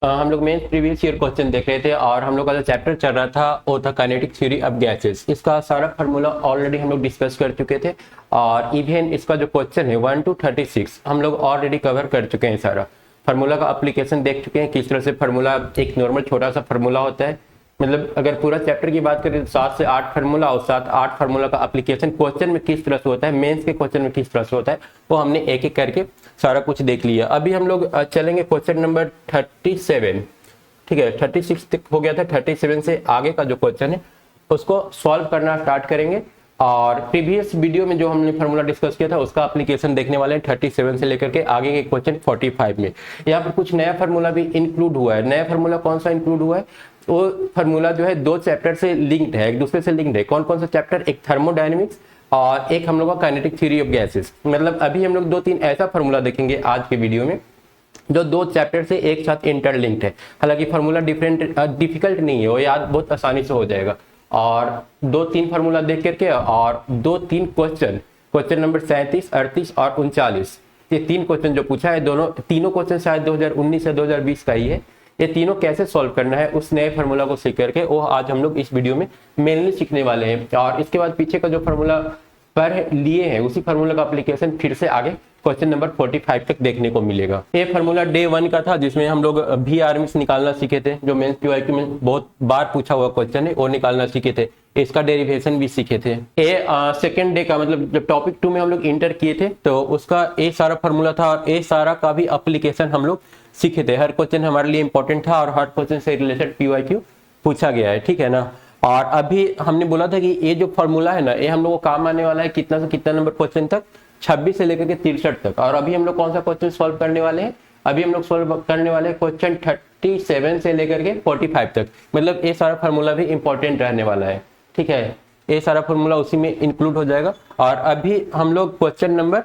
हम लोग main previous year question देख रहे थे और हम लोग का जो चैप्टर चल रहा था वो था काइनेटिक थ्योरी ऑफ गैसेस। इसका सारा फार्मूला ऑलरेडी हम लोग डिस्कस कर चुके थे और इवन इसका जो क्वेश्चन है 1 to 36 हम लोग ऑलरेडी कवर कर चुके हैं। सारा फार्मूला का एप्लीकेशन देख चुके हैं, किस तरह से फार्मूला एक नॉर्मल छोटा सा फार्मूला होता है। मतलब अगर पूरा चैप्टर की बात करें तो 7 से 8 फार्मूला और 7-8 फार्मूला का एप्लीकेशन क्वेश्चन में किस तरह से होता है, मेंस के क्वेश्चन में किस तरह से होता है, वो हमने एक एक करके सारा कुछ देख लिया। अभी हम लोग चलेंगे क्वेश्चन नंबर 37। ठीक है, 36 तक हो गया था, 37 से आगे का जो क्वेश्चन है उसको सॉल्व करना स्टार्ट करेंगे। और प्रीवियस वीडियो में जो हमने फार्मूला डिस्कस किया था उसका एप्लीकेशन देखने वाले हैं 37 से लेकर के आगे के क्वेश्चन 45 में। यहाँ पर कुछ नया फार्मूला भी इंक्लूड हुआ है। नया फार्मूला कौन सा इंक्लूड हुआ है? वो फार्मूला जो है 2 चैप्टर से लिंक्ड है, एक दूसरे से लिंक्ड है। कौन कौन सा चैप्टर? एक थर्मोडायनेमिक्स और एक हम लोग का काइनेटिक थ्योरी ऑफ गैसेस। मतलब अभी हम लोग 2-3 ऐसा फार्मूला देखेंगे आज के वीडियो में जो 2 चैप्टर से एक साथ इंटरलिंक्ड है। हालांकि फार्मूला डिफिकल्ट नहीं है, वो याद बहुत आसानी से हो जाएगा। और 2-3 फार्मूला देख करके और 2-3 क्वेश्चन नंबर 37, 38 और 39, ये 3 क्वेश्चन जो पूछा है, तीनों क्वेश्चन शायद 2019 या 2020 का ही है। ये तीनों कैसे सॉल्व करना है उस नए फार्मूला को सीख करके वो आज हम लोग इस वीडियो में मेनली सीखने वाले हैं। और इसके बाद पीछे का जो फार्मूला पर लिए हैं उसी फार्मूला का एप्लीकेशन फिर से आगे क्वेश्चन नंबर 45 तक देखने को मिलेगा। ये फार्मूला डे 1 का था जिसमें हम लोग भी आर्मिस निकालना सीखे थे, जो मेंस पीवाईक्यू में बहुत बार पूछा हुआ क्वेश्चन है वो निकालना सीखे थे। इसका डेरिवेशन भी सीखे थे। ये सेकेंड डे का, मतलब जब टॉपिक 2 में हम लोग इंटर किए थे तो उसका ये सारा फार्मूला था और ये सारा का भी एप्लीकेशन हम लोग सीखे थे। हर क्वेश्चन हमारे लिए इंपॉर्टेंट था और हर क्वेश्चन से रिलेटेड पीवाईक्यू पूछा गया है, ठीक है ना। और अभी हमने बोला था कि ये जो फार्मूला है ना, ये हम लोग को काम आने वाला है कितना से कितना नंबर क्वेश्चन तक, 26 से लेकर के 63 तक। और अभी हम लोग कौन सा क्वेश्चन सॉल्व करने वाले हैं? अभी हम लोग सॉल्व करने वाले हैं क्वेश्चन 37 से लेकर के 45 तक। मतलब ये सारा फार्मूला भी इंपॉर्टेंट रहने वाला है, ठीक है। ये सारा फार्मूला उसी में इंक्लूड हो जाएगा। और अभी हम लोग क्वेश्चन नंबर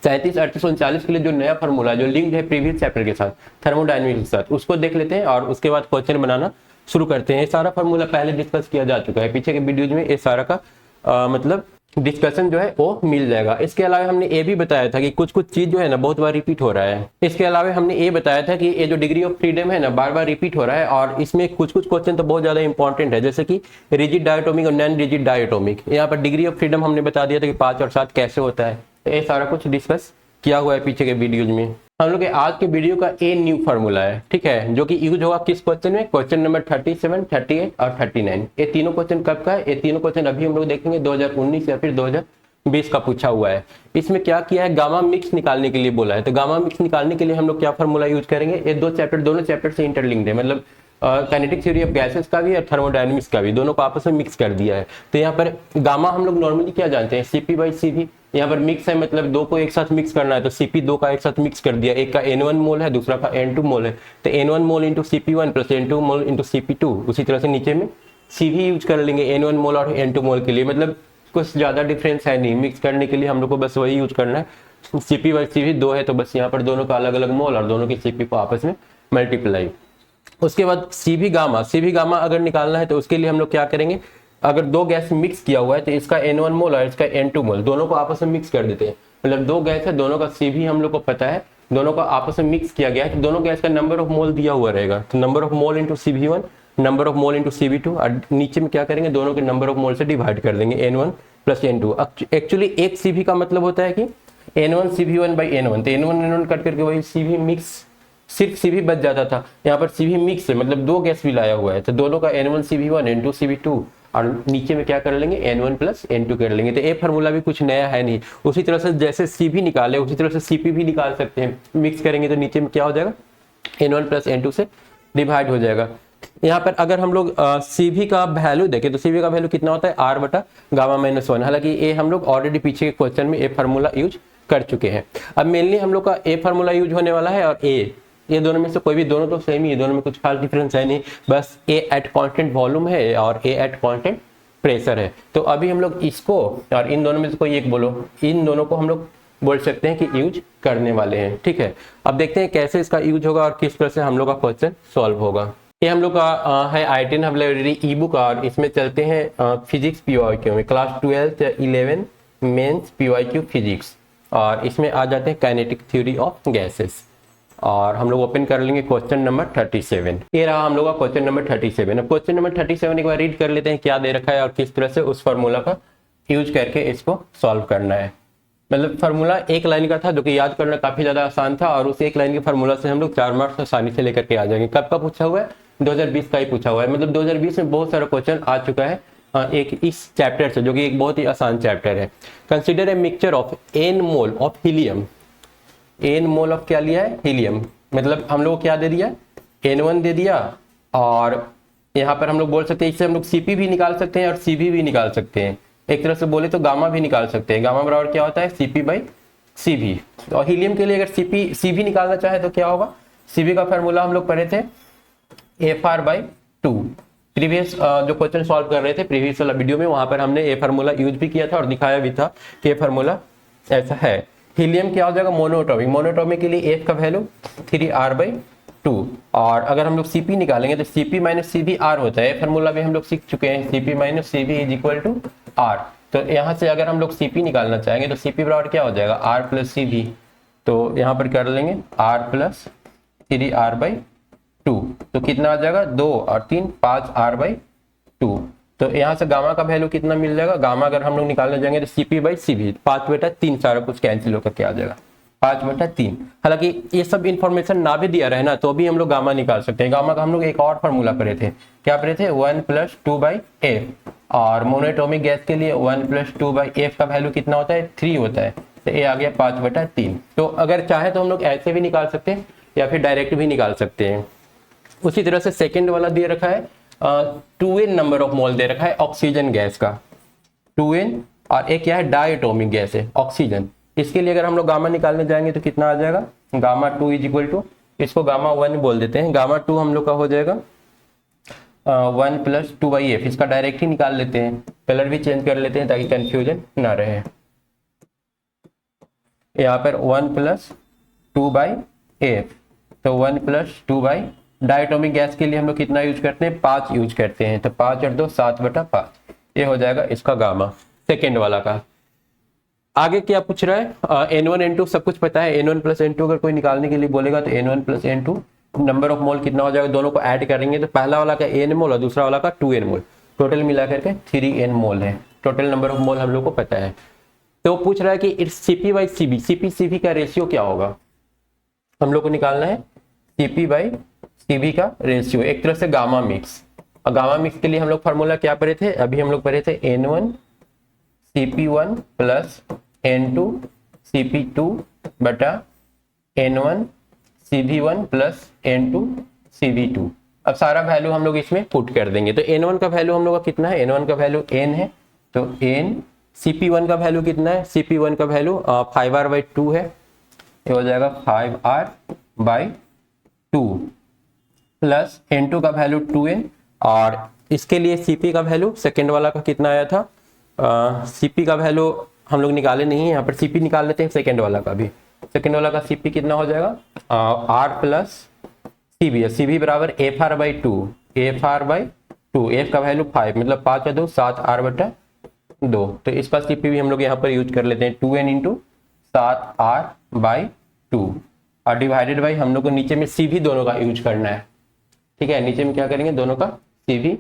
37, 38, 39 के लिए जो नया फार्मूला जो लिंक्ड है प्रीवियस चैप्टर के साथ, थर्मोडायनेमिक्स के साथ, उसको देख लेते हैं और उसके बाद क्वेश्चन बनाना शुरू करते हैं। ये सारा फार्मूला पहले डिस्कस किया जा चुका है, पीछे के वीडियोज में ये सारा का मतलब डिस्कशन जो है वो मिल जाएगा। इसके अलावा हमने ये भी बताया था कि कुछ चीज जो है ना बहुत बार रिपीट हो रहा है। इसके अलावा हमने ये बताया था कि ये जो डिग्री ऑफ फ्रीडम है ना बार बार रिपीट हो रहा है और इसमें कुछ क्वेश्चन तो बहुत ज्यादा इंपॉर्टेंट है, जैसे कि रिजिड डायटोमिक और नॉन रिजिड डायटोमिक। यहाँ पर डिग्री ऑफ फ्रीडम हमने बता दिया था कि 5 और 7 कैसे होता है। ये सारा कुछ डिस्कस किया हुआ है पीछे के वीडियोज में। हम लोग आज के वीडियो का ए न्यू फार्मूला है, ठीक है, जो कि यूज होगा किस क्वेश्चन में? क्वेश्चन नंबर 37, 38 और 39। ये तीनों क्वेश्चन कब का है? ये तीनों क्वेश्चन अभी हम लोग देखेंगे 2019 या फिर 2020 का पूछा हुआ है। इसमें क्या किया है? गामा मिक्स निकालने के लिए बोला है। तो गामा मिक्स निकालने के लिए हम लोग क्या फार्मूला यूज करेंगे? ये दोनों चैप्टर से इंटरलिंक्ड है। मतलब काइनेटिक थ्योरी ऑफ गैसेस का भी और थर्मोडायनेमिक्स का भी, दोनों को आपस में मिक्स कर दिया है। तो यहाँ पर गामा हम लोग नॉर्मली क्या जानते हैं? CP/CV। यहाँ पर मिक्स है, मतलब 2 को एक साथ मिक्स करना है, तो CP2 का एक साथ मिक्स कर दिया। एक का N1 मोल है, दूसरा का N2 मोल है, तो N1 mole into CP1 plus N2 mole into CP2। उसी तरह से नीचे में CV यूज कर लेंगे N1 मोल और N2 मोल के लिए। मतलब कुछ ज्यादा डिफरेंस है नहीं, मिक्स करने के लिए हम लोग को बस वही यूज करना है। CP/CV 2 है तो बस यहाँ पर दोनों का अलग अलग मोल और दोनों की CP को आपस में मल्टीप्लाई। उसके बाद CV गामा अगर निकालना है तो उसके लिए हम लोग क्या करेंगे? अगर 2 गैस मिक्स किया हुआ है तो इसका N1 मोल और इसका N2 मोल दोनों को आपस में मिक्स कर देते हैं। मतलब 2 गैस है, दोनों का CV हम लोग को पता है, दोनों को आपस में मिक्स किया गया है, तो दोनों गैस का नंबर ऑफ मोल दिया हुआ रहेगा। तो number of mole into CV1, number of mole into CV2, और नीचे में क्या करेंगे? दोनों के नंबर ऑफ मोल से डिवाइड कर देंगे N1 प्लस N2। एक्चुअली एक CV का मतलब होता है कि N1 CV1/N1, तो N1 कट करके वही CV मिक्स, सिर्फ CV बच जाता था। यहाँ पर CV मिक्स है, मतलब 2 गैस भी लाया हुआ है, तो दोनों का N1 CV1, N2 CV2, और नीचे में क्या कर लेंगे? N1 प्लस N2 कर लेंगे। तो ये फार्मूला भी कुछ नया है नहीं। उसी तरह से जैसे CV निकाले उसी तरह से CP भी निकाल सकते हैं। मिक्स करेंगे तो नीचे में क्या हो जाएगा? N1 प्लस N2 से डिवाइड हो जाएगा। यहाँ पर अगर हम लोग CV का वैल्यू देखें तो CV का वैल्यू कितना होता है? R/γ-1। हालांकि ये हम लोग ऑलरेडी पीछे के क्वेश्चन में ये फार्मूला यूज कर चुके हैं। अब मेनली हम लोग का ए फार्मूला यूज होने वाला है और ये दोनों में से कोई भी, दोनों तो सेम ही है, दोनों में कुछ खास डिफरेंस है नहीं, बस ए एट कांस्टेंट वॉल्यूम है और ए एट कांस्टेंट प्रेशर है। तो अभी हम लोग इसको और इन दोनों में से कोई एक बोलो, इन दोनों को हम लोग बोल सकते हैं कि यूज करने वाले हैं, ठीक है। अब देखते हैं कैसे इसका यूज होगा और किस तरह से हम लोग का क्वेश्चन सॉल्व होगा। ये हम लोग का है i10 हब लाइब्रेरी ई बुक और इसमें चलते हैं फिजिक्स पीवाईक्यू में, क्लास 12 या 11 मेंस पीवाईक्यू फिजिक्स, और इसमें आ जाते हैं काइनेटिक थ्योरी ऑफ गैसेस। और हम लोग ओपन कर लेंगे क्वेश्चन नंबर 37। ये रहा हम लोग का क्वेश्चन नंबर 37। अब क्वेश्चन नंबर 37 एक बार रीड कर लेते हैं क्या दे रखा है और किस तरह से उस फार्मूला का यूज करके इसको सॉल्व करना है। मतलब फार्मूला एक लाइन का था जो कि याद करना काफी ज्यादा आसान था और उस एक लाइन के फार्मूला से हम लोग 4 मार्क्स आसानी से लेकर के आ जाएंगे। कब का पूछा हुआ है? 2020 का ही पूछा हुआ है। मतलब 2020 में बहुत सारा क्वेश्चन आ चुका है एक इस चैप्टर से, जो कि एक बहुत ही आसान चैप्टर है। Consider a mixture of n mole of helium. n mole of क्या लिया है? हीलियम। मतलब हम लोग क्या दे दिया? n1 दे दिया और यहाँ पर हम लोग बोल सकते हैं इससे हम लोग Cp भी निकाल सकते हैं और Cv भी निकाल सकते हैं। एक तरह से बोले तो गामा भी निकाल सकते हैं। गामा बराबर क्या होता है? Cp/Cv। और हीलियम के लिए अगर Cv निकालना चाहे तो क्या होगा? Cv का फार्मूला हम लोग पढ़े थे FR/2। प्रीवियस जो क्वेश्चन सॉल्व कर रहे थे प्रीवियस वाला वीडियो में, वहां पर हमने ये फार्मूला यूज भी किया था और दिखाया भी था कि ये फार्मूला ऐसा है। हीलियम क्या हो जाएगा? मोनोएटॉमिक। मोनोएटॉमिक के लिए F का वैल्यू 3R/2 और अगर हम लोग Cp निकालेंगे तो Cp-Cv R होता है। फार्मूला भी हम लोग सीख चुके हैं, Cp-Cv = R। तो यहाँ से अगर हम लोग Cp निकालना चाहेंगे तो Cp बराबर क्या हो जाएगा? R+Cv। तो यहाँ पर कर लेंगे R+3R/2। तो कितना आ जाएगा? 2 और 3 5R/2। तो यहाँ से गामा का वैल्यू कितना मिल जाएगा? गामा अगर हम लोग निकालने जाएंगे तो Cp/Cv 5/3 सारा कुछ कैंसिल होकर के आ जाएगा 5/3। हालांकि ये सब इंफॉर्मेशन ना भी दिया रहे ना तो भी हम लोग गामा निकाल सकते हैं। गामा का हम लोग एक और फार्मूला पढ़े थे। क्या पढ़े थे? 1+2/f। और मोनोएटॉमिक गैस के लिए 1+2/f का वैल्यू कितना होता है? 3 होता है। तो ये आ गया 5/3। तो अगर चाहे तो हम लोग ऐसे भी निकाल सकते हैं या फिर डायरेक्ट भी निकाल सकते हैं। उसी तरह से सेकेंड वाला दे रखा है 2n नंबर ऑफ मोल दे रखा है ऑक्सीजन गैस का 2n, और एक क्या है? डायटोमिक गैस है ऑक्सीजन। इसके लिए अगर हम लोग गामा निकालने जाएंगे तो कितना आ जाएगा? गामा 2 = इसको गामा 1 बोल देते हैं। गामा 2 हम लोग का हो जाएगा 1+2/f। इसका डायरेक्ट ही निकाल लेते हैं, कलर भी चेंज कर लेते हैं ताकि कंफ्यूजन ना रहे। यहाँ पर 1+2/f, तो 1+2/, डायटोमिक गैस के लिए हम लोग कितना यूज करते हैं? 5 यूज करते हैं। तो 5 और 2 7/5। ये हो जाएगा इसका गामा सेकेंड वाला का। आगे क्या पूछ रहा है? N1 N2 सब कुछ पता है। N1 + N2 अगर कोई निकालने के लिए बोलेगा तो N1 + N2 number of mole कितना हो जाएगा? दोनों को ऐड करेंगे तो पहला वाला का N मोल और दूसरा वाला का 2N मोल, टोटल मिला करके 3N मोल है। टोटल नंबर ऑफ मोल हम लोग को पता है। तो पूछ रहा है कि इट्स Cp/Cv, Cp/Cv का रेशियो क्या होगा? हम लोग को निकालना है Cp/Cv का रेशियो, एक तरह से गामा मिक्स। और गामा मिक्स के लिए हम लोग फार्मूला क्या पढ़े थे? अभी हम लोग पढ़े थे N1 Cp1 + N2 Cp2 बटा N1 Cv1 + N2 Cv2। अब सारा वैल्यू हम लोग इसमें पुट कर देंगे। तो N1 का वैल्यू हम लोग का कितना है? N1 का वैल्यू N है, तो N। Cp1 का वैल्यू कितना है? Cp1 का वैल्यू 5R/2 है। ये हो जाएगा 5R/2 प्लस N2 का वैल्यू 2N। और इसके लिए Cp का वैल्यू सेकेंड वाला का कितना आया था? Cp का वैल्यू हम लोग निकाले नहीं है, यहाँ पर Cp निकाल लेते हैं सेकेंड वाला का भी। सेकेंड वाला का Cp कितना हो जाएगा? R+Cv। Cv बराबर FR/2। FR/2, F का वैल्यू 5, मतलब 5 और 2 7R/2। तो इसका Cp भी हम लोग यहाँ पर यूज कर लेते हैं 2N × 7R/2 और डिवाइडेड बाई हम लोग को नीचे में Cv दोनों का यूज करना है। ठीक है, नीचे में क्या करेंगे? दोनों का Cv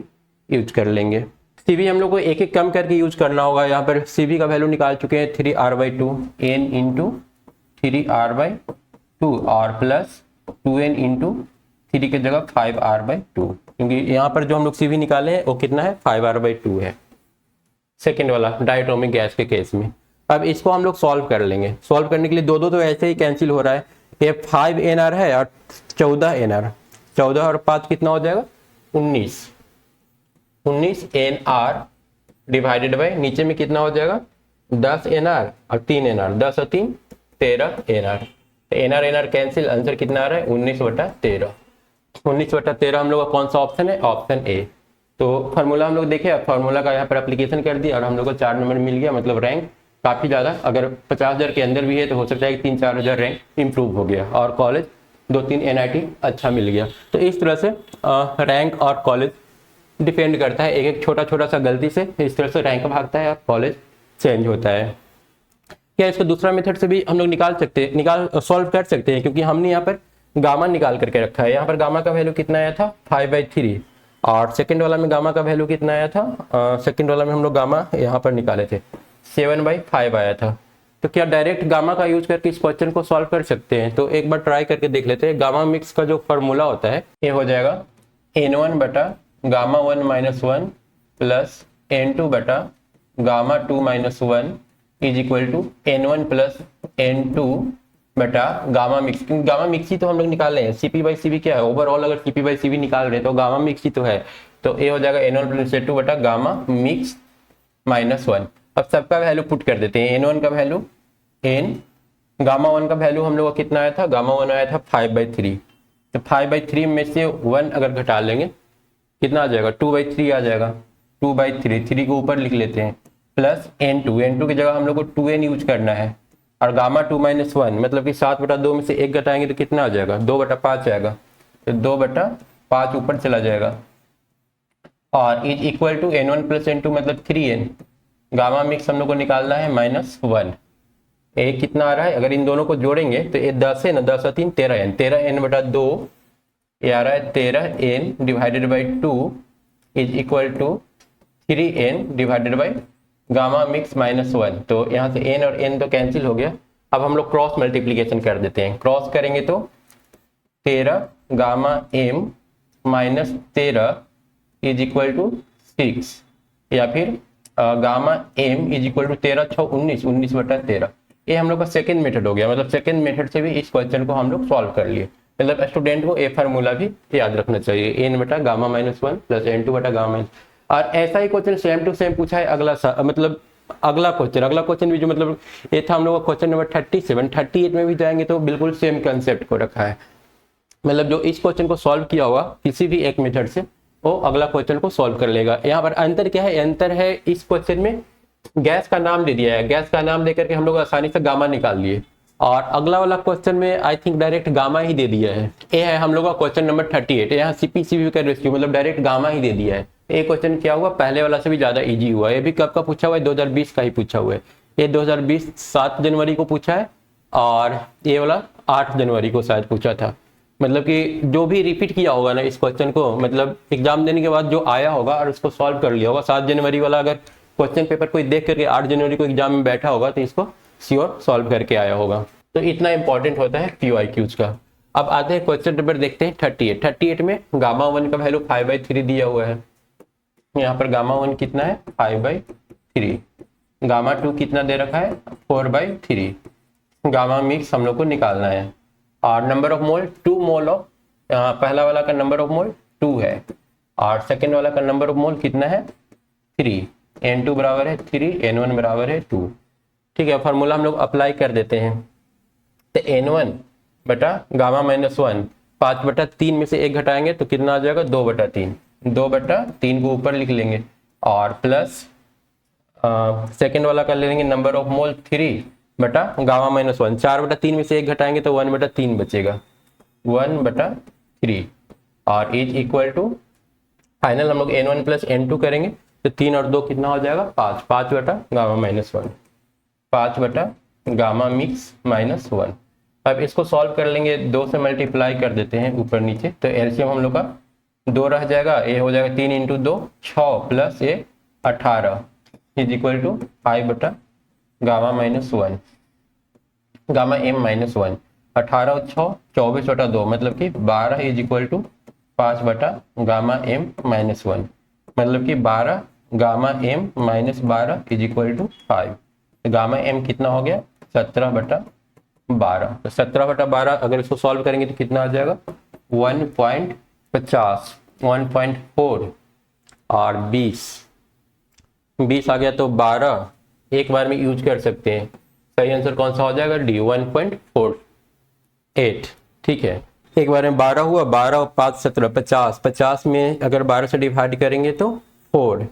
यूज कर लेंगे। Cv हम लोग को एक एक कम करके यूज करना होगा। यहाँ पर Cv का वैल्यू निकाल चुके हैं 3R/2, N × 3R/2 और प्लस 2N × 3 की जगह 5R/2, क्योंकि यहाँ पर जो हम लोग Cv निकाले हैं वो कितना है? 5R/2 है सेकेंड वाला डायटोमिक गैस के केस में। अब इसको हम लोग सॉल्व कर लेंगे। सॉल्व करने के लिए दो तो ऐसे ही कैंसिल हो रहा है। ये 5NR है और 14NR, 14 और 5 कितना हो जाएगा? 19NR डिवाइडेड बाई नीचे में कितना हो जाएगा? 10NR और 3NR, 10 और 3 13NR। NR कैंसिल, आंसर कितना आ रहा है? 19/13। 19/13 हम लोग का कौन सा ऑप्शन है? Option A. तो फार्मूला हम लोग देखे, फार्मूला का यहाँ पर एप्लीकेशन कर दिया और हम लोग को 4 नंबर मिल गया। मतलब रैंक काफ़ी ज़्यादा, अगर 50,000 के अंदर भी है तो हो सकता है कि 3-4 हज़ार रैंक इंप्रूव हो गया और कॉलेज 2-3 NIT अच्छा मिल गया। तो इस तरह से रैंक और कॉलेज डिपेंड करता है। एक एक छोटा सा गलती से इस तरह से रैंक भागता है और कॉलेज चेंज होता है। क्या इसको दूसरा मेथड से भी हम लोग सॉल्व कर सकते हैं? क्योंकि हमने यहाँ पर गामा निकाल करके रखा है। यहाँ पर गामा का वैल्यू कितना आया था 5/3 और सेकंड वाला में गामा का वैल्यू कितना आया था, सेकंड वाला में हम लोग गामा यहाँ पर निकाले थे 7/5 आया था। तो क्या डायरेक्ट गामा का यूज करके इस क्वेश्चन को सॉल्व कर सकते हैं? तो एक बार ट्राई करके देख लेते हैं। गामा मिक्स का जो फॉर्मूला होता है ये हो जाएगा N1 बटा गामा 1 माइनस 1 प्लस N2 बटा gamma 2 minus 1 is equal to N1 plus N2 बटा गामा मिक्स। गामा मिक्स ही तो हम लोग निकाले हैं, CP/CV क्या है ओवरऑल, अगर CP/CV निकाल रहे हैं तो गामा मिक्स ही तो है। तो ये हो जाएगा N1 प्लस N2 बटा गामा मिक्स माइनस 1। अब सबका वैल्यू पुट कर देते हैं। N1 का वैल्यू N, गामा 1 का वैल्यू हम लोग का कितना आया था, गामा 1 आया था 5/3। तो 5/3 में से 1 अगर घटा लेंगे कितना आ जाएगा 2/3 आ जाएगा। 2/3, 3 को ऊपर लिख लेते हैं प्लस N2 की जगह हम लोग को 2N यूज करना है और गामा 2 माइनस 1 मतलब कि 7/2 में से 1 घटाएंगे तो कितना आ जाएगा 2/5 आएगा। तो 2/5 ऊपर चला जाएगा और is equal to N1 plus N2 मतलब 3N। गामा मिक्स हम लोग को निकालना है -1। ये कितना आ रहा है, अगर इन दोनों को जोड़ेंगे तो ये 10 है ना, 10 और 3 13N, 13N/2 ये आ रहा है 13N divided by 2 is equal to 3N divided by gamma mix -1। तो यहाँ से N और N तो कैंसिल हो गया। अब हम लोग क्रॉस मल्टीप्लीकेशन कर देते हैं। क्रॉस करेंगे तो 13 gamma M minus 13 is equal to 6 या फिर gamma M is equal to 13 6 19, 19/13। ये हम लोग का सेकेंड मेथड हो गया। मतलब सेकेंड मेथड से भी इस क्वेश्चन को हम लोग सॉल्व कर लिए। मतलब स्टूडेंट को ये फार्मूला भी याद रखना चाहिए, N बटा गामा -1 प्लस N2 बटा गामा माइनस। और ऐसा ही क्वेश्चन सेम टू सेम पूछा है मतलब अगला क्वेश्चन भी जो मतलब ये था हम लोग का क्वेश्चन नंबर 37, 38 में भी जाएंगे तो बिल्कुल सेम कंसेप्ट को रखा है। मतलब जो इस क्वेश्चन को सॉल्व किया होगा किसी भी एक मेथड से वो अगला क्वेश्चन को सॉल्व कर लेगा। यहाँ पर अंतर क्या है, अंतर है इस क्वेश्चन में गैस का नाम दे दिया है, गैस का नाम देकर के हम लोग आसानी से गामा निकाल लिए। और अगला वाला क्वेश्चन में आई थिंक डायरेक्ट गामा ही दे दिया है। ये है हम लोग का क्वेश्चन नंबर 38, यहाँ CP/CV का रेशियो मतलब डायरेक्ट गामा ही दे दिया है। ये क्वेश्चन क्या हुआ, पहले वाला से भी ज्यादा इजी हुआ है। ये भी कब का पूछा हुआ है, 2020 का ही पूछा हुआ है। ये 2020 7 जनवरी को पूछा है और ये वाला 8 जनवरी को शायद पूछा था। मतलब कि जो भी रिपीट किया होगा ना इस क्वेश्चन को, मतलब एग्जाम देने के बाद जो आया होगा और उसको सॉल्व कर लिया होगा, 7 जनवरी वाला अगर क्वेश्चन पेपर कोई देख करके 8 जनवरी को एग्जाम में बैठा होगा तो इसको श्योर सॉल्व करके आया होगा। तो इतना इंपॉर्टेंट होता है QIQs का। अब आते हैं क्वेश्चन नंबर देखते हैं 38 में गामा 1 का वैल्यू 5/3 दिया हुआ है। यहाँ पर गामा 1 कितना है 5/3, गामा 2 कितना दे रखा है 4/3। गामा मिक्स हम लोग को निकालना है और number of mole 2 mole of, पहला वाला का नंबर ऑफ मोल 2 है और सेकेंड वाला का नंबर ऑफ मोल कितना है 3। N2 बराबर है 3, N1 बराबर है 2। ठीक है, फार्मूला हम लोग अप्लाई कर देते हैं। तो N1 बटा गामा -1 5/3 में से 1 घटाएंगे तो कितना आ जाएगा 2/3, 2/3 को ऊपर लिख लेंगे और प्लस सेकेंड वाला कर लेंगे नंबर ऑफ मोल 3 बटा गामा -1, 4/3 में से 1 घटाएंगे तो 1/3 बचेगा, 1/3 और इज इक्वल टू फाइनल हम लोग N1 प्लस N2 करेंगे तो 3 और 2 कितना हो जाएगा 5, 5 बटा गामा -1, 5 बटा गामा मिक्स -1। अब इसको सॉल्व कर लेंगे, 2 से मल्टीप्लाई कर देते हैं ऊपर नीचे तो एलसीएम हम लोग का 2 रह जाएगा, ये हो जाएगा 3 × 2 6 प्लस ये 18 इज इक्वल टू 5 बटा गामा -1 गामा M -1। 18 और 6 24/2 मतलब कि 12 इज इक्वल टू 5 बटा गामा M -1 मतलब कि 12 gamma M -12 is equal to 5। Gamma M कितना हो गया 17/12। तो 17/12 अगर इसको सॉल्व करेंगे तो कितना आ जाएगा 1.50, 1.4 और 20 आ गया तो 12 एक बार में यूज कर सकते हैं। सही आंसर कौन सा हो जाएगा D 1.48। ठीक है, एक बार में 12 हुआ, 12 और 5 17 50, 50 में अगर 12 से डिवाइड करेंगे तो 4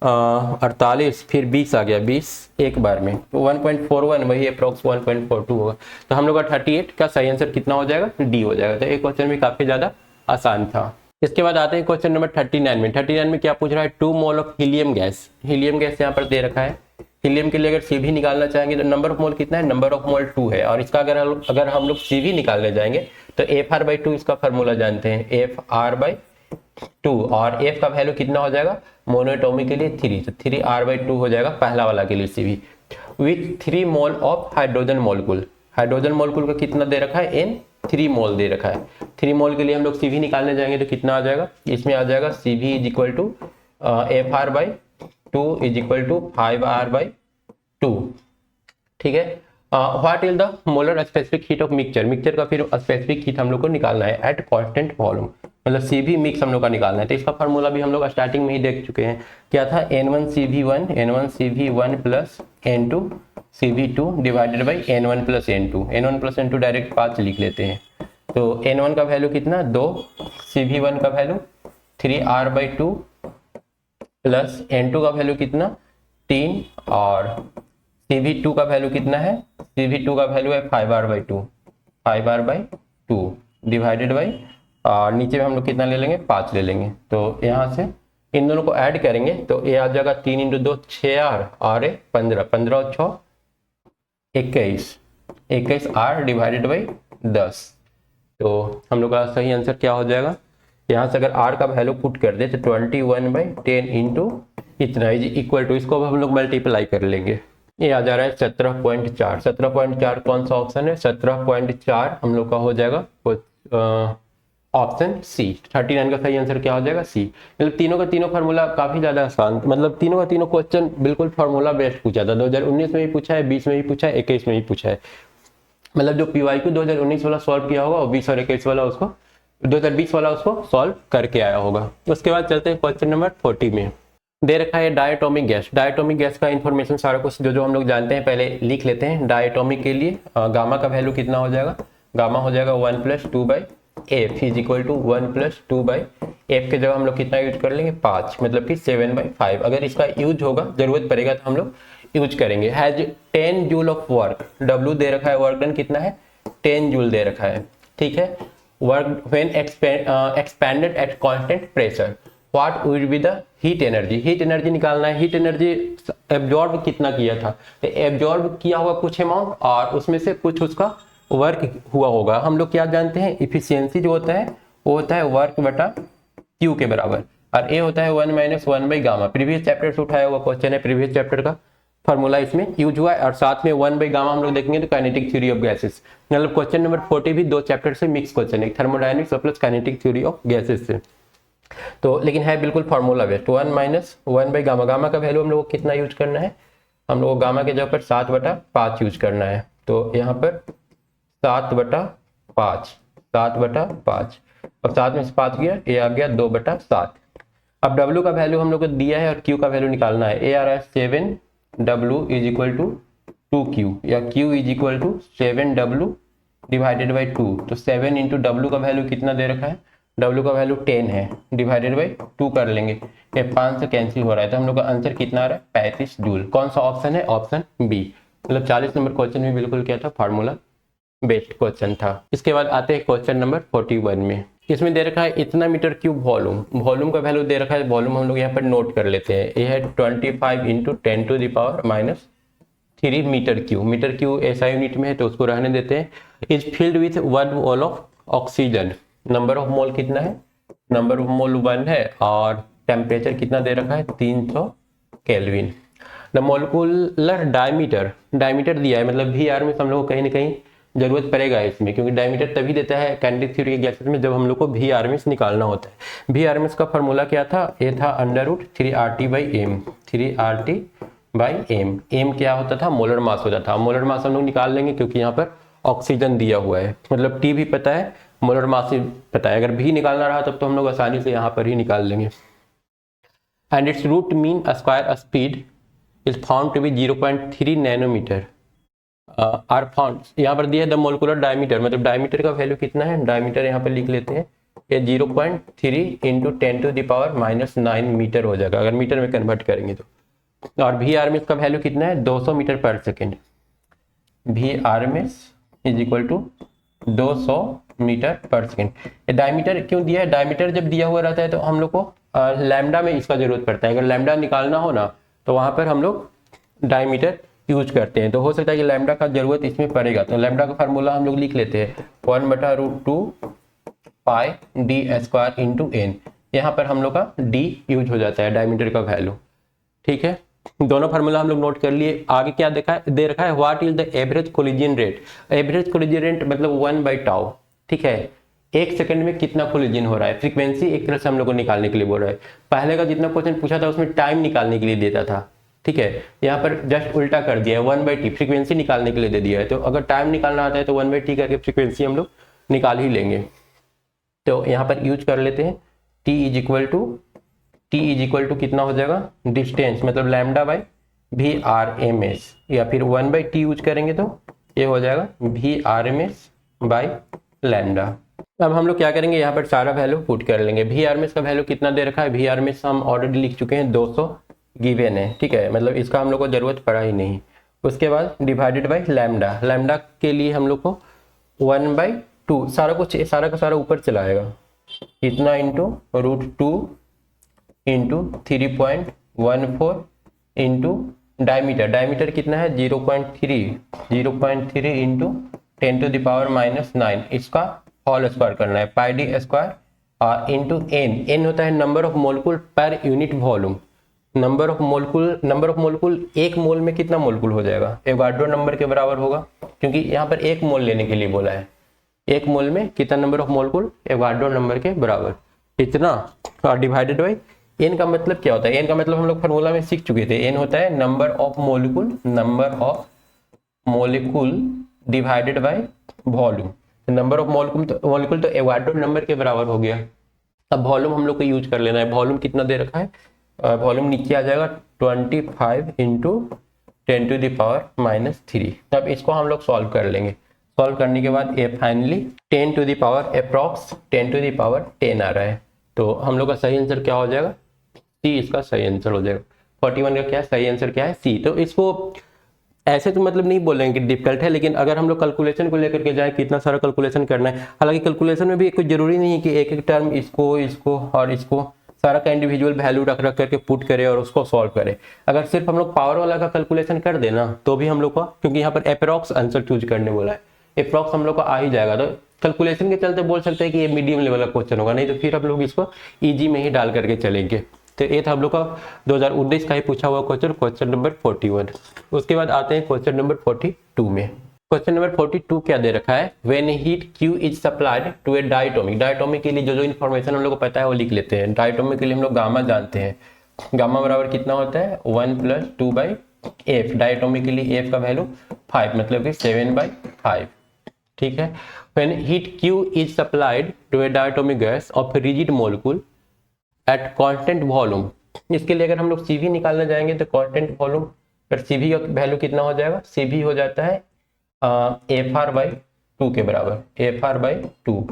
48 फिर 20 आ गया, 20 एक बार में तो 1.41 वही अप्रोक्स 1.42 होगा। तो हम लोग का 38 का सही आंसर कितना हो जाएगा D हो जाएगा। तो एक क्वेश्चन भी काफी ज्यादा आसान था। इसके बाद आते हैं क्वेश्चन नंबर 39 में। 39 में क्या पूछ रहा है 2 mole of helium gas. Helium gas यहाँ पर दे रखा है हीलियम के लिए अगर CV निकालना चाहेंगे तो नंबर ऑफ मोल कितना है, नंबर ऑफ मोल 2 है, और इसका अगर हम लोग CV निकालने जाएंगे तो FR/2 इसका फॉर्मूला जानते हैं, FR/2, और F का वैल्यू कितना हो जाएगा मोनोएटॉमिक के लिए 3, तो 3R/2 हो जाएगा पहला वाला के लिए CV, with 3 mole of hydrogen molecule. Hydrogen molecule का कितना दे रखा है, N 3 मोल दे रखा है। 3 मोल के लिए हम लोग CV निकालने जाएंगे तो कितना आ जाएगा, इसमें आ जाएगा CV is equal to FR/2 is equal to 5R/2। ठीक है, what is the molar specific heat of mixture, mixture का फिर स्पेसिफिक हीट हम लोग को निकालना है एट कांस्टेंट वॉल्यूम, मतलब CV मिक्स हम लोग का निकालना है। तो इसका फार्मूला भी हम लोग स्टार्टिंग में ही देख चुके हैं, क्या था, N1CV1 plus N2CV2 divided by N1 plus N2 direct 5 लिख लेते हैं। तो N1 का वैल्यू कितना 2, CV1 का वैल्यू 3R/2 प्लस N2 का वैल्यू कितना 3, और CV2 का वैल्यू कितना है, CV2 का वैल्यू है 5R/2 डिवाइडेड बाई, और नीचे में हम लोग कितना ले लेंगे 5 ले लेंगे। तो यहाँ से इन दोनों को ऐड करेंगे तो ये आ जाएगा 3 × 2 6R और 15, 15 और 6 21R डिवाइडेड बाई 10। तो हम लोग का सही आंसर क्या हो जाएगा, यहाँ से अगर R का वैल्यू पुट कर दे तो 21/10 इंटू इतना इज इक्वल टू, इसको हम लोग मल्टीप्लाई कर लेंगे, ये आ जा रहा है 17.4। 17.4 कौन सा ऑप्शन है, 17.4 हम लोग का हो जाएगा ऑप्शन सी। 39 का सही आंसर क्या हो जाएगा, सी। मतलब तीनों का तीनों फार्मूला काफी ज्यादा आसान, मतलब तीनों का तीनों क्वेश्चन बिल्कुल फार्मूला बेस्ड पूछा था। 2019 में भी पूछा है, 20 में भी पूछा है, 21 में भी पूछा है। मतलब जो PYQ 2019 वाला सॉल्व किया होगा और 20 और 21 वाला उसको 2020 वाला उसको सॉल्व करके आया होगा। उसके बाद चलते हैं क्वेश्चन नंबर 40 में। दे रखा है डायटोमिक गैस। डायटोमिक गैस का इन्फॉर्मेशन सारा कुछ जो हम लोग जानते हैं पहले लिख लेते हैं। डायटोमिक के लिए गामा का वैल्यू कितना हो जाएगा, गामा हो जाएगा 1 + 2/f is equal to 1 + 2/f के जगह हम लोग कितना यूज कर लेंगे 5, मतलब कि 7/5। अगर इसका यूज होगा, जरूरत पड़ेगा तो हम लोग यूज करेंगे। Has 10 joule of work, W दे रखा है, वर्क डन कितना है 10 जूल दे रखा है। ठीक है, work when expanded eight constant pressure, what will be the heat energy. Heat energy निकालना है, हीट एनर्जी एब्जॉर्ब कितना किया था, तो एब्जॉर्ब किया होगा कुछ अमाउंट और उसमें से कुछ उसका वर्क हुआ होगा। हम लोग क्या जानते हैं, इफिशियंसी जो होता है वो होता है वर्क बटा क्यू के बराबर, और ए होता है 1 - 1/गामा। प्रीवियस चैप्टर से उठाया हुआ क्वेश्चन है, प्रीवियस चैप्टर का फॉर्मूला इसमें यूज हुआ है, और साथ में 1/गामा हम लोग देखेंगे तो काइनेटिक थ्योरी ऑफ गैसेस। मतलब क्वेश्चन नंबर 40 भी 2 चैप्टर से मिक्स क्वेश्चन है, thermodynamics plus kinetic theory of gases से। तो लेकिन है बिल्कुल फार्मूला बेस्ड। 1 - 1/गामा, गामा का वैल्यू हम लोग को कितना यूज करना है, हम लोग को गामा के जगह पर 7/5 यूज करना है। तो यहाँ पर 7/5, 7/5, और 7 में से 5 गया, ये आ गया 2/7। अब W का वैल्यू हम लोग को दिया है और Q का वैल्यू निकालना है। ए आ रहा है 7W is equal to 2Q, या Q is equal to 7W divided by 2। तो 7 × W का वैल्यू कितना दे रखा है, W का वैल्यू 10 है, डिवाइडेड बाई 2 कर लेंगे, ये 5 से कैंसिल हो रहा है, तो हम लोग का आंसर कितना आ रहा है 35 जूल। कौन सा ऑप्शन है, ऑप्शन बी। मतलब 40 नंबर क्वेश्चन में बिल्कुल क्या था, फार्मूला बेस्ड क्वेश्चन था। इसके बाद आते हैं क्वेश्चन नंबर 41 में। इसमें दे रखा है इतना मीटर क्यूब वॉल्यूम, वॉल्यूम का वैल्यू दे रखा है, वॉल्यूम हम लोग यहाँ पर नोट कर लेते हैं। ये है 25 × 10⁻³ मीटर क्यूब। मीटर क्यूब ऐसा यूनिट में है तो उसको रहने देते हैं। Is filled with 1 mole of oxygen, number of mole कितना है, नंबर ऑफ मोल 1 है, और टेम्परेचर कितना दे रखा है 300 kelvin. The molecular diameter, diameter दिया है, मतलब VR में हम लोग को कहीं ना कहीं जरूरत पड़ेगा इसमें, क्योंकि डायमीटर तभी देता है काइनेटिक थ्योरी के गैसेस में जब हम लोग को VRMS निकालना होता है। VRMS का फॉर्मूला क्या था, ये था √3RT/m, 3RT/m। m क्या होता था, मोलर मास होता था। मोलर मास हम लोग निकाल लेंगे क्योंकि यहाँ पर ऑक्सीजन दिया हुआ है, मतलब T भी पता है, मोलर मास भी पता है। अगर V निकालना रहा तब तो हम लोग आसानी से यहाँ पर ही निकाल लेंगे। And its root mean square speed is found to be 0.3 nanometre are found. यहाँ पर दिया है द मोलिकुलर डायमीटर, मतलब डायमीटर का वैल्यू कितना है, डायमीटर यहाँ पर लिख लेते हैं, ये 0.3 × 10⁻⁹ मीटर हो जाएगा अगर मीटर में कन्वर्ट करेंगे तो। और VRMS का वैल्यू कितना है 200 मीटर पर second. VRMS is equal to 200 metre पर सेकेंड। डायमीटर क्यों दिया है, डायमीटर जब दिया हुआ रहता है तो हम लोग को लैम्डा में इसका जरूरत पड़ता है। अगर लैम्डा निकालना हो ना तो वहां पर हम लोग डायमीटर यूज करते हैं, तो हो सकता है कि लैम्डा का जरूरत इसमें पड़ेगा। तो लैम्डा का फार्मूला हम लोग लिख लेते हैं 1/√2 पाई डी स्क्वायर इंटू एन। यहाँ पर हम लोग का डी यूज हो जाता है, डायमीटर का वैल्यू। ठीक है, दोनों फार्मूला हम लोग नोट कर लिए। आगे क्या दे रखा है, what is the average collision rate. Average collision rate मतलब 1/टाउ। ठीक है, 1 सेकंड में कितना कोलिजन हो रहा है, फ्रीक्वेंसी एक तरह से हम लोग को निकालने के लिए बोल रहा है। पहले का जितना क्वेश्चन पूछा था उसमें टाइम निकालने के लिए देता था। ठीक है, यहाँ पर जस्ट उल्टा कर दिया है, 1/t फ्रीक्वेंसी निकालने के लिए दे दिया है। तो अगर टाइम निकालना आता है तो 1/t करके फ्रीक्वेंसी हम लोग निकाल ही लेंगे। तो यहाँ पर यूज कर लेते हैं t इज इक्वल टू कितना हो जाएगा, डिस्टेंस मतलब लैम्डा बाई VRMS, या फिर 1/t यूज करेंगे तो ये हो जाएगा VRMS बाई लैम्डा। अब हम लोग क्या करेंगे, यहाँ पर सारा वैल्यू पुट कर लेंगे। VRMS का वैल्यू कितना दे रखा है, VRMS हम ऑलरेडी लिख चुके हैं 200 गिवन है। ठीक है, मतलब इसका हम लोग को जरूरत पड़ा ही नहीं। उसके बाद डिवाइडेड बाई लैम्डा। लैम्डा के लिए हम लोग को 1/2 सारा का सारा ऊपर चला आएगा, इतना इंटू √2 इंटू 3.14 इंटू डायमीटर कितना है 0.3 इंटू 10⁻⁻⁹ इसका होल स्क्वायर करना है, पाई डी स्क्वायर इंटू एन होता है number of मोलकुल per unit volume. Number of मोलकुल एक मोल में कितना मोलकुल हो जाएगा, एवोगाड्रो नंबर के बराबर होगा, क्योंकि यहाँ पर एक मोल लेने के लिए बोला है। एक मोल में कितना नंबर ऑफ मोलकुल, एवोगाड्रो नंबर के बराबर इतना, और डिवाइडेड बाई एन का मतलब क्या होता है। एन का मतलब हम लोग फार्मूला में सीख चुके थे, एन होता है number of molecule divided by volume. Number of molecule तो एवोगाड्रो नंबर के बराबर हो गया। अब वॉल्यूम हम लोग को यूज कर लेना है। वॉल्यूम कितना दे रखा है, वॉल्यूम नीचे आ जाएगा 25 इंटू 10⁻⁻3। तब इसको हम लोग सॉल्व कर लेंगे। सॉल्व करने के बाद ये फाइनली 10⁻10 आ रहा है। तो हम लोग का सही आंसर क्या हो जाएगा, सी इसका सही आंसर हो जाएगा। 41 का क्या सही आंसर क्या है, सी। तो इसको ऐसे तो मतलब नहीं बोलेंगे कि डिफिकल्ट है, लेकिन अगर हम लोग कैलकुलेशन को लेकर के जाए, कितना सारा कैलकुलेशन करना है। हालांकि कैलकुलेशन में भी कोई जरूरी नहीं है कि एक एक टर्म इसको और इसको सारा का इंडिविजुअल वैल्यू रख करके पुट करे और उसको सॉल्व करे। अगर सिर्फ हम लोग पावर वाला का कैलकुलेशन कर देना तो भी हम लोग का, क्योंकि यहाँ पर अप्रॉक्स आंसर चूज करने बोला है, अप्रॉक्स हम लोग का आ ही जाएगा। तो कैलकुलेशन के चलते बोल सकते हैं कि ये मीडियम लेवल का क्वेश्चन होगा, नहीं तो फिर हम लोग इसको ईजी में ही डाल करके चलेंगे। तो ये था हम लोग का 2019 का ही पूछा हुआ क्वेश्चन नंबर 41। उसके बाद आते हैं क्वेश्चन नंबर 42 में। क्वेश्चन नंबर 42 क्या दे रखा है, when heat Q is supplied to a diatomic. Diatomic के लिए जो इन्फॉर्मेशन हम लोग को पता है वो लिख लेते हैं। डायटोमिक के लिए हम लोग गामा जानते हैं, गामा बराबर कितना होता है 1 + 2/f। डायटोमिक के लिए f का वैल्यू 5 मतलब कि 7/5। ठीक है, when heat Q is supplied to a diatomic gas of rigid molecule at constant volume. इसके लिए अगर हम लोग CV निकालना जाएंगे तो कांस्टेंट वॉल्यूम पर CV का वैल्यू कितना हो जाएगा, CV हो जाता है FR/2 के बराबर, FR/2।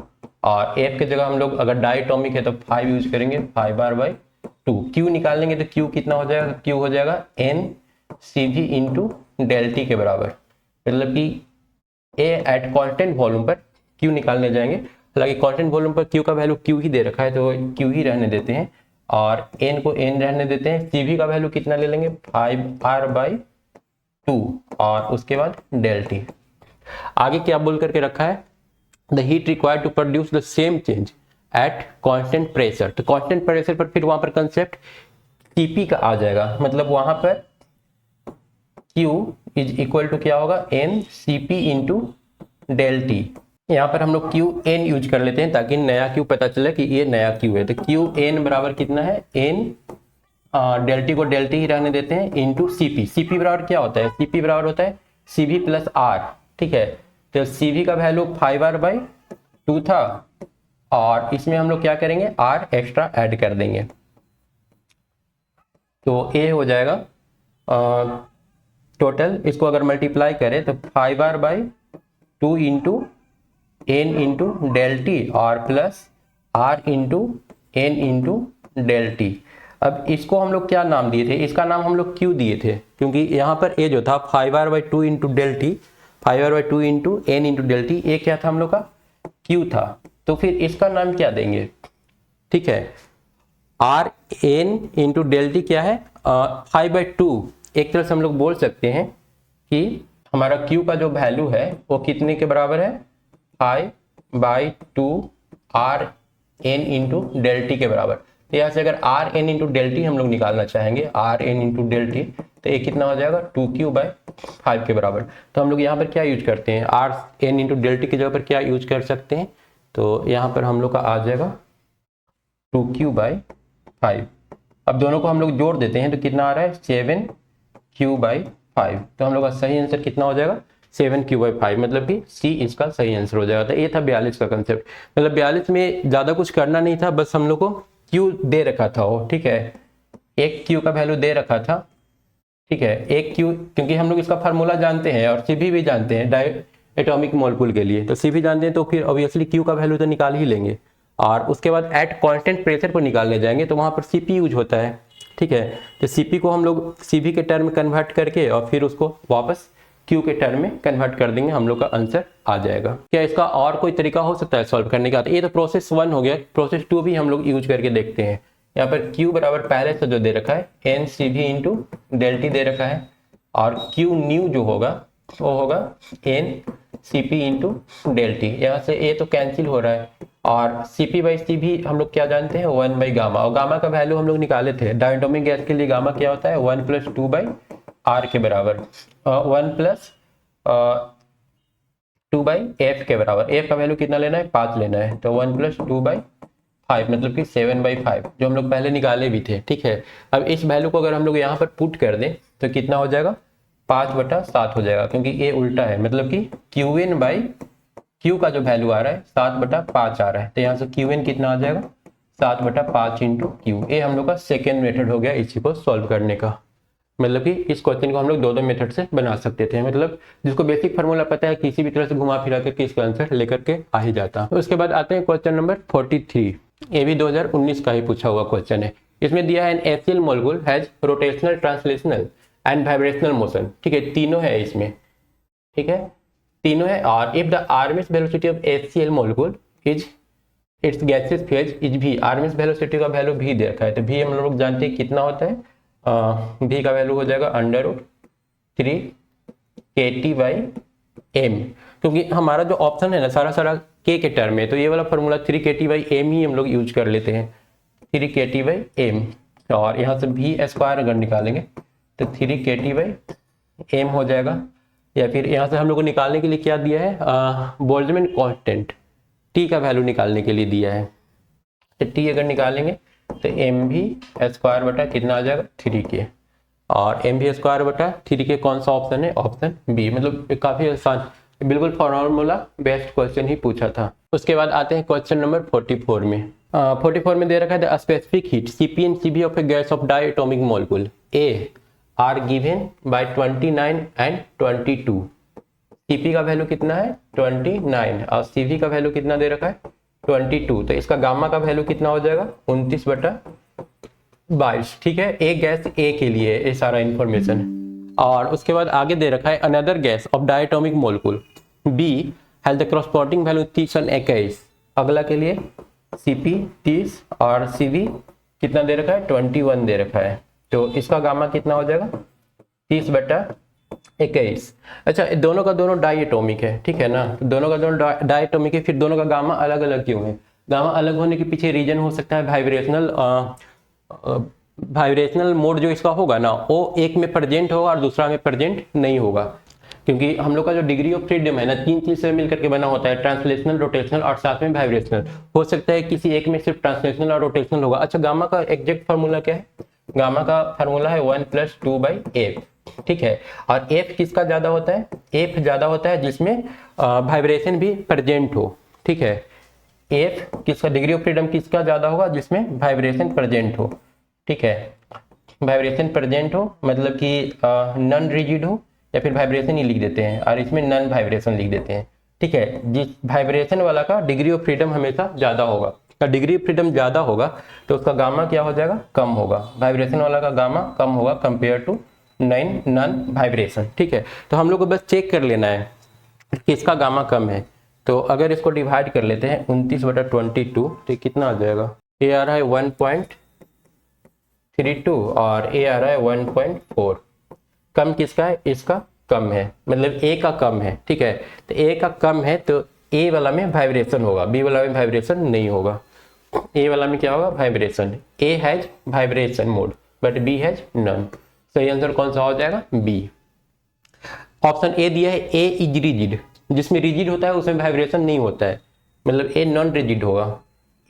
और F की जगह हम लोग अगर डायटोमिक है तो 5 यूज करेंगे, 5R/2। Q निकालेंगे तो Q कितना हो जाएगा, Q हो जाएगा NCV इंटू ΔT के बराबर। मतलब कि A एट कांस्टेंट वॉल्यूम पर Q निकालने जाएंगे। हालांकि कांस्टेंट वॉल्यूम पर Q का वैल्यू Q ही दे रखा है तो Q ही रहने देते हैं, और N को N रहने देते हैं। CV का वैल्यू कितना ले लेंगे 5R/2 और उसके बाद ΔT। आगे क्या बोल करके रखा है, the heat required to produce the same change at constant pressure. तो कांस्टेंट प्रेशर पर फिर वहां पर कंसेप्ट Cp का आ जाएगा, मतलब वहां पर Q इज इक्वल टू क्या होगा NCP इंटू ΔT। यहाँ पर हम लोग QN यूज कर लेते हैं ताकि नया Q पता चले कि ये नया Q है। तो QN बराबर कितना है, N ΔT को ΔT ही रहने देते हैं इंटू CP। CP बराबर क्या होता है, CP बराबर होता है CV + R। ठीक है, तो CV का वैल्यू 5R/2 था और इसमें हम लोग क्या करेंगे R एक्स्ट्रा ऐड कर देंगे, तो A हो जाएगा टोटल। इसको अगर मल्टीप्लाई करें तो 5R/2 into N into ΔT और plus R into N into ΔT। अब इसको हम लोग क्या नाम दिए थे, इसका नाम हम लोग Q दिए थे, क्योंकि यहाँ पर A जो था 5R/2 into ΔT, 5R/2 into N into ΔT, ये क्या था हम लोग का Q था। तो फिर इसका नाम क्या देंगे, ठीक है, R N इंटू ΔT क्या है 5/2, एक तरह से हम लोग बोल सकते हैं कि हमारा Q का जो वैल्यू है वो कितने के बराबर है, 5/2 R N into del T के बराबर। तो यहाँ से अगर R N into del T हम लोग निकालना चाहेंगे, R N into del T, तो ये कितना हो जाएगा 2Q/5 के बराबर। तो हम लोग यहाँ पर क्या यूज करते हैं, R N into del T की जगह पर क्या यूज कर सकते हैं, तो यहाँ पर हम लोग का आ जाएगा 2Q/5। अब दोनों को हम लोग जोड़ देते हैं तो कितना आ रहा है 7Q/5। तो हम लोग का सही आंसर कितना हो जाएगा 7Q/5, मतलब कि सी इसका सही आंसर हो जाएगा। तो ये था 42 का कंसेप्ट। मतलब 42 में ज़्यादा कुछ करना नहीं था, बस हम लोग को Q दे रखा था वो, ठीक है, एक Q का वैल्यू दे रखा था, ठीक है, एक Q, क्योंकि हम लोग इसका फार्मूला जानते हैं और CV भी जानते हैं डाई एटॉमिक मॉलिक्यूल के लिए, तो CV जानते हैं तो फिर ऑब्वियसली Q का वैल्यू तो निकाल ही लेंगे। और उसके बाद एट कांस्टेंट प्रेशर पर निकालने जाएंगे तो वहाँ पर CP यूज होता है, ठीक है। तो CP को हम लोग CV के टर्म में कन्वर्ट करके और फिर उसको वापस Q के टर्म में कन्वर्ट कर देंगे, हम लोग का आंसर आ जाएगा। क्या इसका और कोई तरीका हो सकता है सॉल्व करने का? तो ये तो प्रोसेस 1 हो गया, प्रोसेस 2 भी हम लोग यूज करके देखते हैं। यहाँ पर Q बराबर पहले से जो दे रखा है NCV इंटू डेल टी दे रखा है, और Q न्यू जो होगा वो होगा NCP इंटू डेल टी। यहाँ से ये तो कैंसिल हो रहा है, और CP/CV हम लोग क्या जानते हैं 1/गामा, और गामा का वैल्यू हम लोग निकाले थे। डायटोमिक गैस के लिए गामा क्या होता है 1+2/R के बराबर, 1+2/F के बराबर। F का वैल्यू कितना लेना है 5 लेना है, तो 1+2/5 मतलब कि 7/5 जो हम लोग पहले निकाले भी थे, ठीक है। अब इस वैल्यू को अगर हम लोग यहाँ पर पुट कर दें तो कितना हो जाएगा 5/7 हो जाएगा, क्योंकि ये उल्टा है, मतलब कि Q का जो वैल्यू आ रहा है 7/5 आ रहा है, तो यहाँ से Qn कितना आ जाएगा 7/5 इंटू Q। ये हम लोग का सेकेंड मेथड हो गया इसी को सॉल्व करने का। मतलब कि इस क्वेश्चन को हम लोग दो मेथड से बना सकते थे, मतलब जिसको बेसिक फार्मूला पता है किसी भी तरह से घुमा फिरा करके इसका आंसर लेकर के आ ही जाता। तो उसके बाद आते हैं क्वेश्चन नंबर 43। ये भी 2019 का ही पूछा हुआ क्वेश्चन है। इसमें दिया है an HCl molecule has rotational, translational and vibrational motion, ठीक है, तीनों है इसमें, ठीक है, तीनों है। और if the RMS velocity of HCl molecule is it's gases phase is v, RMS velocity का वैल्यू v दे रखा है, तो v हम लोग जानते हैं कितना होता है, v का वैल्यू हो जाएगा √3 kT/m, क्योंकि हमारा जो ऑप्शन है ना सारा k के टर्म में, तो ये वाला फॉर्मूला 3 kT/m ही हम लोग यूज कर लेते हैं, 3 kT/m। और यहाँ से v² अगर निकालेंगे तो 3 kT/m हो जाएगा। या फिर यहाँ से हम लोग को निकालने के लिए क्या दिया है, बोल्ट्जमैन कांस्टेंट t का वैल्यू निकालने के लिए दिया है, तो t अगर निकालेंगे तो mv² बटा कितना आ जाएगा 3k, और mv² बटा 3k कौन सा ऑप्शन है, ऑप्शन बी। मतलब काफी आसान, बिल्कुल फॉर्मूला बेस्ड क्वेश्चन ही पूछा था। उसके बाद आते हैं क्वेश्चन नंबर 44 में। 44 में दे रखा है the specific heat Cp and Cv of a gas of diatomic molecule A are given by 29 and 22। Cp का वैल्यू कितना है 29 और Cv का वैल्यू कितना दे रखा है 22, तो इसका गामा का वैल्यू कितना हो जाएगा 29/22, ठीक है। एक गैस A के लिए ये सारा इंफॉर्मेशन। और उसके बाद आगे दे रखा है another gas of diatomic molecule B has the corresponding value 30 और 21। अगला के लिए Cp 30 और Cv कितना दे रखा है 21 दे रखा है, तो इसका गामा कितना हो जाएगा 30/21। अच्छा, दोनों का दोनों डायटोमिक है, ठीक है ना, दोनों का दोनों डायटोमिक है, फिर दोनों का गामा अलग अलग क्यों है? गामा अलग होने के पीछे रीजन हो सकता है वाइब्रेशनल मोड जो इसका होगा ना वो एक में प्रेजेंट होगा और दूसरा में प्रेजेंट नहीं होगा, क्योंकि हम लोग का जो डिग्री ऑफ फ्रीडम है ना 3 चीज से मिलकर के बना होता है, ट्रांसलेशनल, रोटेशनल और साथ में वाइब्रेशनल। हो सकता है किसी एक में सिर्फ ट्रांसलेशनल और रोटेशनल होगा। अच्छा, गामा का एग्जैक्ट फार्मूला क्या है? गामा का फार्मूला है 1+2/f, ठीक है। और f किसका ज्यादा होता है? f ज्यादा होता है जिसमें वाइब्रेशन भी प्रेजेंट हो, ठीक है। f किसका डिग्री ऑफ फ्रीडम किसका ज्यादा होगा? जिसमें वाइब्रेशन प्रेजेंट हो, ठीक है। वाइब्रेशन प्रेजेंट हो मतलब कि नॉन रिजिड हो, या फिर वाइब्रेशन ही लिख देते हैं और इसमें नॉन वाइब्रेशन लिख देते हैं, ठीक है। जिस वाइब्रेशन वाला का डिग्री ऑफ फ्रीडम हमेशा ज्यादा होगा, का डिग्री ऑफ फ्रीडम ज्यादा होगा तो उसका गामा क्या हो जाएगा? कम होगा। वाइब्रेशन वाला का गामा कम होगा कंपेयर टू नॉन वाइब्रेशन, ठीक है। तो हम लोग को बस चेक कर लेना है किसका गामा कम है। तो अगर इसको डिवाइड कर लेते हैं 29/22 तो कितना आ जाएगा? ये आ रहा है 1.32 और ये आ रहा है 1.4, कम किसका है, इसका कम है, मतलब ए का कम है, ठीक है। तो ए का कम है तो ए वाला में वाइब्रेशन होगा, बी वाला में वाइब्रेशन नहीं होगा। ए वाला में क्या होगा, vibration. A has vibration mode but B has none. सही आंसर कौन सा हो जाएगा, बी। ऑप्शन ए दिया है ए इज रिजिड, जिसमें रिजिड होता है उसमें वाइब्रेशन नहीं होता है, मतलब ए नॉन रिजिड होगा।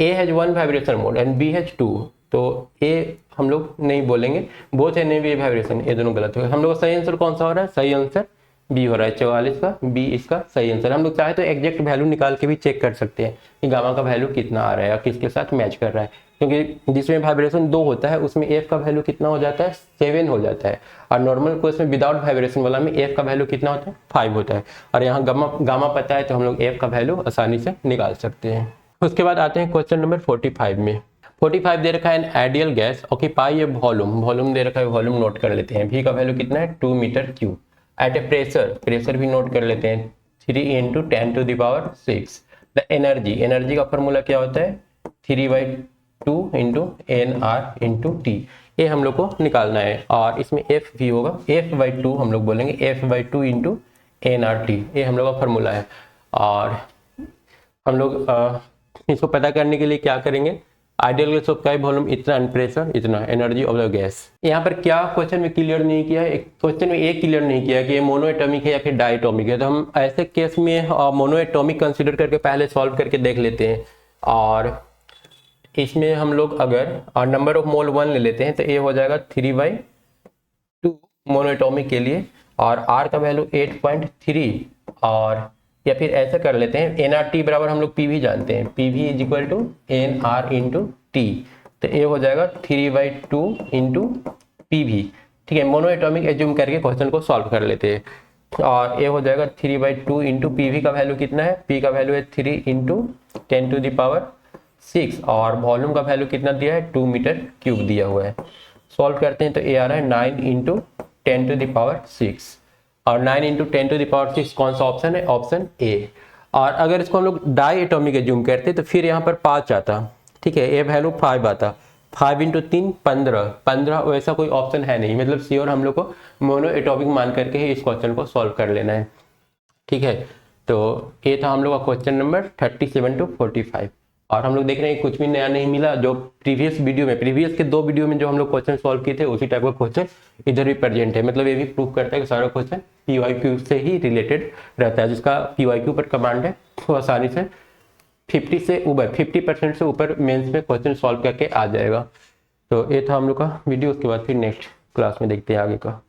A has one vibration mode and B has two, तो ए हम लोग नहीं बोलेंगे, बोथ है नहीं वाइब्रेशन, ये दोनों गलत हो गए। हम लोग का सही आंसर कौन सा हो रहा है, सही आंसर बी हो रहा है, 44 का बी इसका सही आंसर। हम लोग चाहे तो एग्जैक्ट वैल्यू निकाल के भी चेक कर सकते हैं कि गामा का वैल्यू कितना आ रहा है या किसके साथ मैच कर रहा है, क्योंकि जिसमें वाइब्रेशन 2 होता है उसमें एफ का वैल्यू कितना हो जाता है, 7 हो जाता है, और नॉर्मल कोर्स में विदाउट वाइब्रेशन वाला में एफ का वैल्यू कितना होता है, 5 होता है। और यहाँ गामा पता है तो हम लोग एफ का वैल्यू आसानी से निकाल सकते हैं। उसके बाद आते हैं क्वेश्चन नंबर 45 में। 45 दे रखा है an ideal gas occupy a volume, volume दे रखा है, वॉल्यूम नोट कर लेते हैं। वी का वैल्यू कितना है, 2 मीटर क्यूब। एट ए प्रेशर, प्रेशर भी नोट कर लेते हैं, 3 × 10⁶। द एनर्जी, एनर्जी का फॉर्मूला क्या होता है, 3/2 × nr/t। ये हम लोग को निकालना है, और इसमें f भी होगा, f/2 हम लोग बोलेंगे, f/2 × nr/t, ये हम लोग का फॉर्मूला है। और हम लोग इसको पता करने के लिए क्या करेंगे, आइडियल गैस ऑफ वॉल्यूम इतना एंड प्रेशर इतना, एनर्जी ऑफ द गैस। यहाँ पर क्या क्वेश्चन में क्लियर नहीं किया है, क्वेश्चन में एक क्लियर नहीं किया कि ये मोनोएटॉमिक है या फिर डायटोमिक है, तो हम ऐसे केस में मोनोएटॉमिक कंसीडर करके पहले सॉल्व करके देख लेते हैं। और इसमें हम लोग अगर नंबर ऑफ मोल 1 ले लेते हैं तो ये हो जाएगा 3/2 मोनोएटॉमिक के लिए, और R का वैल्यू 8.3, और या फिर ऐसा कर लेते हैं nRT बराबर हम लोग PV जानते हैं, PV is equal to nR/T, तो ये हो जाएगा 3/2 × PV, ठीक है। मोनोएटॉमिक एज्यूम करके क्वेश्चन को सॉल्व कर लेते हैं, और ये हो जाएगा 3/2 × PV का वैल्यू कितना है, P का वैल्यू है 3 × 10⁶, और वॉल्यूम का वैल्यू कितना दिया है, 2 मीटर क्यूब दिया हुआ है। सॉल्व करते हैं तो ये आ रहा है 9 × 10⁶, और 9 × 10⁶ कौन सा ऑप्शन है, ऑप्शन ए। और अगर इसको हम लोग डाई एटॉमिक एज्यूम करते तो फिर यहाँ पर 5 आता, ठीक है, ए वैल्यू 5 आता, 5 × 3 15, वैसा कोई ऑप्शन है नहीं, मतलब श्योर हम लोग को मोनो एटॉमिक मान करके ही इस क्वेश्चन को सॉल्व कर लेना है, ठीक है। तो ये था हम लोग का क्वेश्चन नंबर 37 to 45। और हम लोग देख रहे हैं कुछ भी नया नहीं मिला, जो प्रीवियस के 2 वीडियो में जो हम लोग क्वेश्चन सॉल्व किए थे उसी टाइप का क्वेश्चन इधर भी प्रेजेंट है, मतलब ये भी प्रूव करता है कि सारा क्वेश्चन PYQ से ही रिलेटेड रहता है। जिसका PYQ पर कमांड है वो आसानी से 50% से ऊपर मेंस में क्वेश्चन सॉल्व करके आ जाएगा। तो ये था हम लोग का वीडियो, उसके बाद फिर नेक्स्ट क्लास में देखते हैं आगे का।